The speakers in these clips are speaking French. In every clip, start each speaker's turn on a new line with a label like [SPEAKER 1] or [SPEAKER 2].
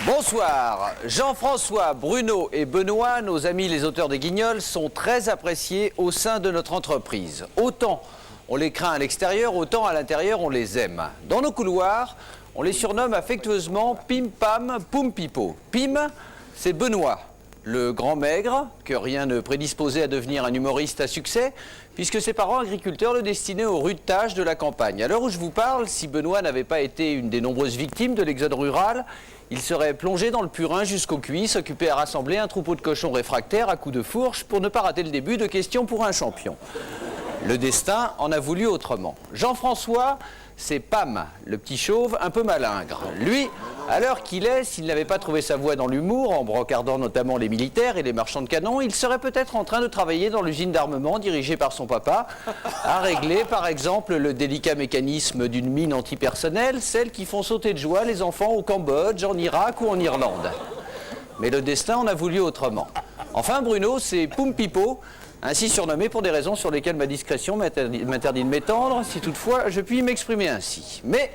[SPEAKER 1] Bonsoir. Jean-François, Bruno et Benoît, nos amis les auteurs des Guignols, sont très appréciés au sein de notre entreprise. Autant on les craint à l'extérieur, autant à l'intérieur on les aime. Dans nos couloirs, on les surnomme affectueusement Pim Pam Poum Pipo. Pim, c'est Benoît, le grand maigre, que rien ne prédisposait à devenir un humoriste à succès, puisque ses parents agriculteurs le destinaient aux rudes tâches de la campagne. À l'heure où je vous parle, si Benoît n'avait pas été une des nombreuses victimes de l'exode rural, il serait plongé dans le purin jusqu'aux cuisses, occupé à rassembler un troupeau de cochons réfractaires à coups de fourche pour ne pas rater le début de Questions pour un champion. Le destin en a voulu autrement. Jean-François, c'est Pam, le petit chauve un peu malingre. Lui, à l'heure qu'il est, s'il n'avait pas trouvé sa voie dans l'humour, en brocardant notamment les militaires et les marchands de canons, il serait peut-être en train de travailler dans l'usine d'armement dirigée par son papa, à régler par exemple le délicat mécanisme d'une mine antipersonnelle, celles qui font sauter de joie les enfants au Cambodge, en Irak ou en Irlande. Mais le destin en a voulu autrement. Enfin, Bruno, c'est Poum Pipo, ainsi surnommé pour des raisons sur lesquelles ma discrétion m'interdit de m'étendre, si toutefois je puis m'exprimer ainsi. Mais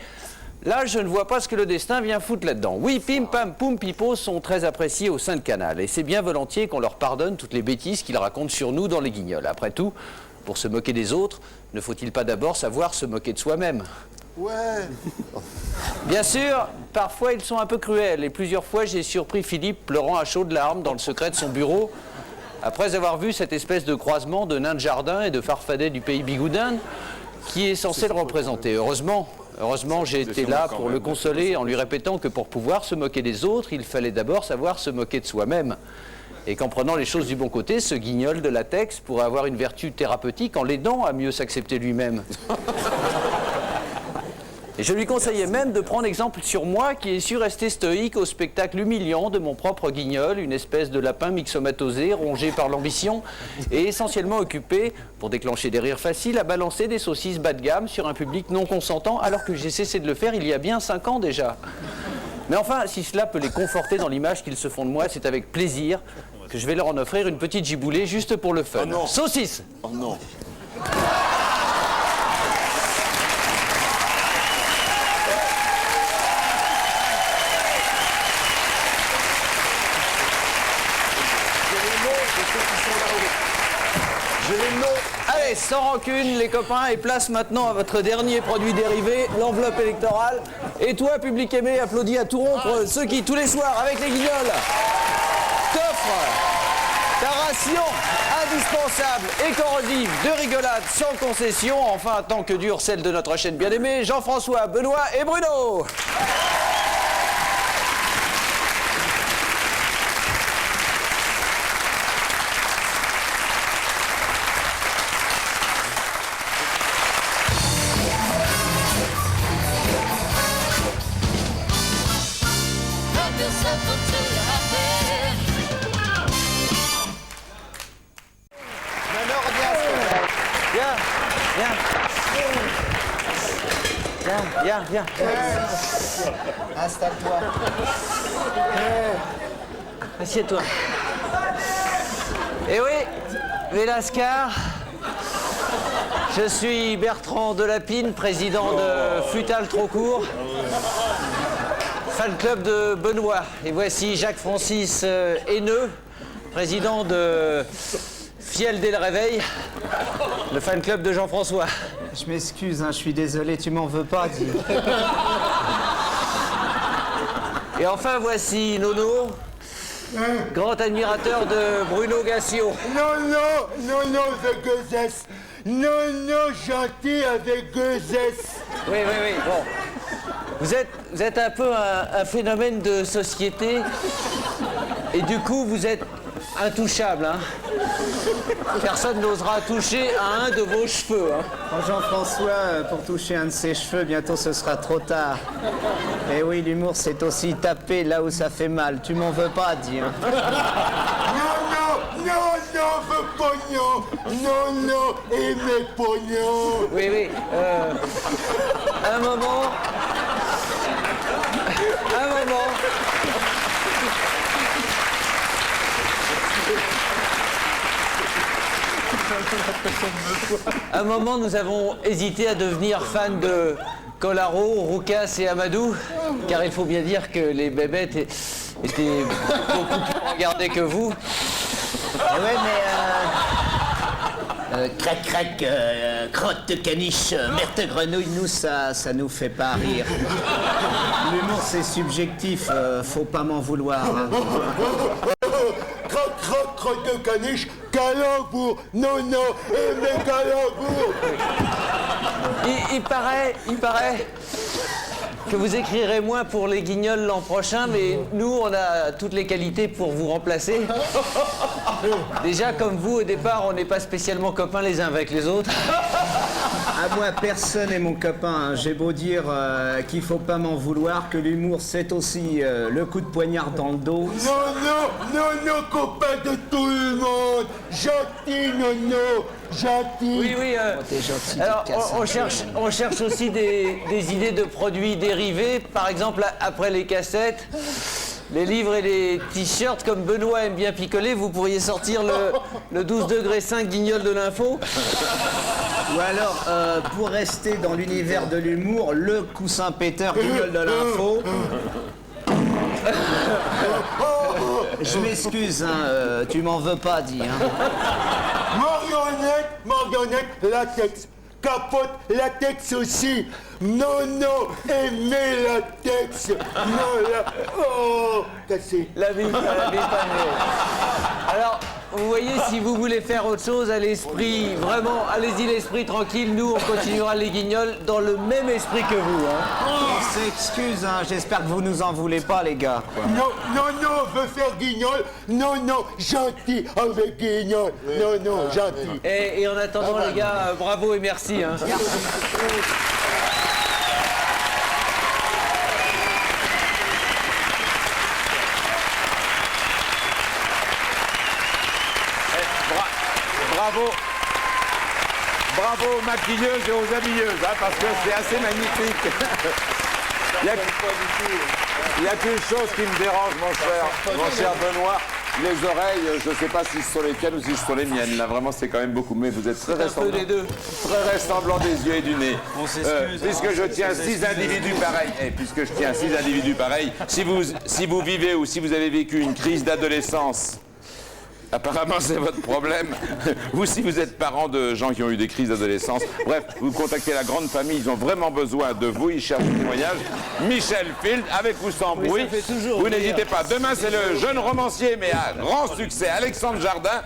[SPEAKER 1] là, je ne vois pas ce que le destin vient foutre là-dedans. Oui, Pim Pam Poum Pipo sont très appréciés au sein de Canal, et c'est bien volontiers qu'on leur pardonne toutes les bêtises qu'ils racontent sur nous dans les Guignols. Après tout, pour se moquer des autres, ne faut-il pas d'abord savoir se moquer de soi-même ?
[SPEAKER 2] Ouais.
[SPEAKER 1] Bien sûr, parfois ils sont un peu cruels, et plusieurs fois j'ai surpris Philippe pleurant à chaudes larmes dans le secret de son bureau, après avoir vu cette espèce de croisement de nains de jardin et de farfadets du pays bigoudin qui est censé le représenter. Heureusement, j'ai été là pour le consoler en lui répétant que pour pouvoir se moquer des autres, il fallait d'abord savoir se moquer de soi-même. Et qu'en prenant les choses du bon côté, ce guignol de latex pourrait avoir une vertu thérapeutique en l'aidant à mieux s'accepter lui-même. Et je lui conseillais même de prendre exemple sur moi qui ai su rester stoïque au spectacle humiliant de mon propre guignol, une espèce de lapin myxomatosé, rongé par l'ambition et essentiellement occupé, pour déclencher des rires faciles, à balancer des saucisses bas de gamme sur un public non consentant alors que j'ai cessé de le faire il y a bien 5 ans déjà. Mais enfin, si cela peut les conforter dans l'image qu'ils se font de moi, c'est avec plaisir que je vais leur en offrir une petite giboulée juste pour le fun.
[SPEAKER 2] Oh non.
[SPEAKER 1] Saucisse!
[SPEAKER 2] Oh non.
[SPEAKER 1] Allez, sans rancune, les copains, et place maintenant à votre dernier produit dérivé, l'enveloppe électorale. Et toi, public aimé, applaudis à tout rompre ceux qui, tous les soirs, avec les Guignols, t'offrent ta ration indispensable et corrosive de rigolade sans concession, enfin, tant que dure celle de notre chaîne bien-aimée, Jean-François, Benoît et Bruno. Viens.
[SPEAKER 3] Installe-toi.
[SPEAKER 1] Assieds-toi. Eh oui, Vélascar, je suis Bertrand Delapine, président de Futal Trop Court, fan club de Benoît. Et voici Jacques-Francis Haineux, président de Fiel dès le réveil, le fan club de Jean-François.
[SPEAKER 3] Je m'excuse, hein, je suis désolé, tu m'en veux pas, dis.
[SPEAKER 1] Et enfin, voici Nono, grand admirateur de Bruno Gassio.
[SPEAKER 4] Non, avec Gozzès. Non, gentil avec Gozzès.
[SPEAKER 1] Oui, bon. Vous êtes un peu un phénomène de société. Et du coup, vous êtes intouchable, hein. Personne n'osera toucher à un de vos cheveux, hein.
[SPEAKER 3] Oh, Jean-François, pour toucher un de ses cheveux, bientôt ce sera trop tard. Et oui, l'humour, c'est aussi taper là où ça fait mal. Tu m'en veux pas, dis. Hein.
[SPEAKER 4] Non, veux pognon. Non, et mes pognons.
[SPEAKER 1] Oui, un moment. Un moment, nous avons hésité à devenir fans de Colaro, Roucas et Amadou, car il faut bien dire que les bébêtes étaient beaucoup plus regardées que vous.
[SPEAKER 3] Eh ouais, mais crac, crotte de caniche, merde de grenouille, nous, ça nous fait pas rire. L'humour, c'est subjectif, faut pas m'en vouloir. Hein.
[SPEAKER 4] Crotte de caniche, calembour. Non, et mes calembours.
[SPEAKER 1] Il paraît que vous écrirez moins pour les Guignols l'an prochain, mais nous, on a toutes les qualités pour vous remplacer. Déjà, comme vous, au départ, on n'est pas spécialement copains les uns avec les autres.
[SPEAKER 3] À moi, personne n'est mon copain. Hein. J'ai beau dire qu'il faut pas m'en vouloir, que l'humour, c'est aussi le coup de poignard dans le dos.
[SPEAKER 4] Non, copain de tout le monde. Gentil, non, gentil.
[SPEAKER 1] Oui.
[SPEAKER 3] T'es gentil,
[SPEAKER 1] Alors,
[SPEAKER 3] tu te casses
[SPEAKER 1] on cherche aussi des idées de produits dérivés. Par exemple, après les cassettes, les livres et les t-shirts, comme Benoît aime bien picoler, vous pourriez sortir le 12 degrés 5 Guignol de l'info.
[SPEAKER 3] Ou alors, pour rester dans l'univers de l'humour, le coussin péteur Guignol de l'info. Je m'excuse, hein, tu m'en veux pas, dis. Hein.
[SPEAKER 4] Marionnette, latex. Capote, latex aussi. Non, aimez latex. Cassé.
[SPEAKER 1] La vie pas Alors, vous voyez, si vous voulez faire autre chose, à l'esprit, vraiment, allez-y l'esprit tranquille, nous on continuera les Guignols dans le même esprit que vous. Hein.
[SPEAKER 3] On s'excuse, hein, j'espère que vous nous en voulez pas, les gars. Quoi.
[SPEAKER 4] Non, veut faire guignol. Non, gentil avec guignol. Non, gentil.
[SPEAKER 1] Et en attendant, les gars, bravo et merci. Hein.
[SPEAKER 2] Bravo aux maquilleuses et aux habilleuses, hein, parce que c'est assez magnifique. Il y a qu'une chose qui me dérange, mon cher Benoît. Les oreilles, je ne sais pas si ce sont les tiennes ou si ce sont les miennes. Là, vraiment, c'est quand même beaucoup. Mais vous êtes très ressemblant.
[SPEAKER 1] Des deux.
[SPEAKER 2] Très ressemblant des yeux et du nez.
[SPEAKER 3] On s'excuse.
[SPEAKER 2] Puisque je tiens 6 individus pareils, si vous vivez ou si vous avez vécu une crise d'adolescence, apparemment, c'est votre problème. Ou si vous êtes parent de gens qui ont eu des crises d'adolescence. Bref, vous contactez la grande famille, ils ont vraiment besoin de vous. Ils cherchent un témoignage. Michel Field, avec ou sans bruit. Vous n'hésitez pas. Demain, c'est le jeune romancier, mais à grand succès, Alexandre Jardin,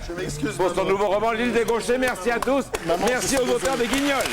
[SPEAKER 2] pour son nouveau roman, L'île des Gauchers. Merci à tous. Merci aux auteurs des Guignols.